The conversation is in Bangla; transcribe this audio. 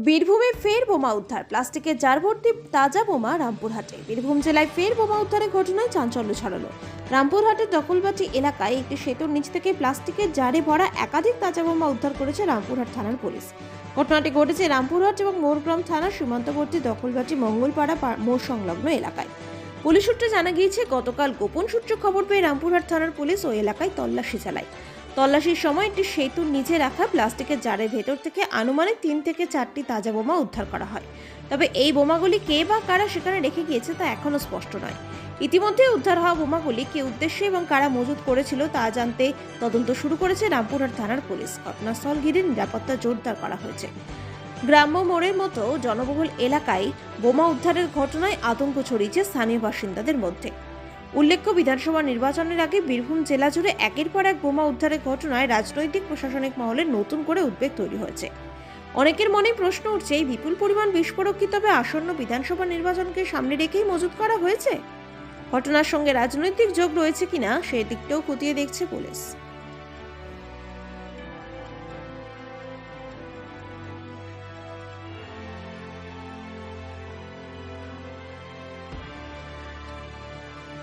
বীরভূমে ফের বোমা উদ্ধার, প্লাস্টিকের জার ভর্তি তাজা বোমা রামপুরহাটে। বীরভূম জেলায় ফের বোমা উদ্ধারের ঘটনায় চাঞ্চল্য ছড়ালো। রামপুরহাটের দখলবাটি এলাকায় একটি সেতুর নিচ থেকে প্লাস্টিকের জারে ভরা একাধিক তাজা বোমা উদ্ধার করেছে রামপুরহাট থানার পুলিশ। ঘটনাটি ঘটেছে রামপুরহাট এবং মোরগ্রাম থানার সীমান্তবর্তী দখলবাটি মঙ্গলপাড়া মোড় সংলগ্ন এলাকায়। পুলিশ সূত্রে জানা গিয়েছে, গতকাল গোপন সূত্রে খবর পেয়ে রামপুরহাট থানার পুলিশ ওই এলাকায় তল্লাশি চালায়। তল্লাশির সময় একটি সেতুর নিচে রাখা প্লাস্টিকের জারের ভেতর থেকে আনুমানিক 3 থেকে 4টি তাজা বোমা উদ্ধার করা হয়। তবে এই বোমাগুলি কে বা কারা সেখানে রেখে গিয়েছে তা এখনো স্পষ্ট নয়। ইতিমধ্যে উদ্ধার হওয়া বোমাগুলি কে উদ্দেশ্যে এবং কারা মজুত করেছিল তা জানতে তদন্ত শুরু করেছে রামপুরহাট থানার পুলিশ। ঘটনাস্থল ঘিরে নিরাপত্তা জোরদার করা হয়েছে। গ্রাম্য মোড়ের মতো জনবহুল এলাকায় বোমা উদ্ধারের ঘটনায় আতঙ্ক ছড়িয়েছে স্থানীয় বাসিন্দাদের মধ্যে। উল্লেখ্য, বিধানসভা নির্বাচনের আগে বীরভূম জেলা জুড়ে একের পর এক বোমা উদ্ধারের ঘটনায় রাজনৈতিক প্রশাসনিক মহলে নতুন করে উদ্বেগ তৈরি হয়েছে। অনেকের মনে প্রশ্ন উঠছে, এই বিপুল পরিমাণ বিস্ফোরক কি তবে আসন্ন বিধানসভা নির্বাচনকে সামনে রেখেই মজুত করা হয়েছে? ঘটনার সঙ্গে রাজনৈতিক যোগ রয়েছে কিনা সেই দিকটাও খতিয়ে দেখছে পুলিশ।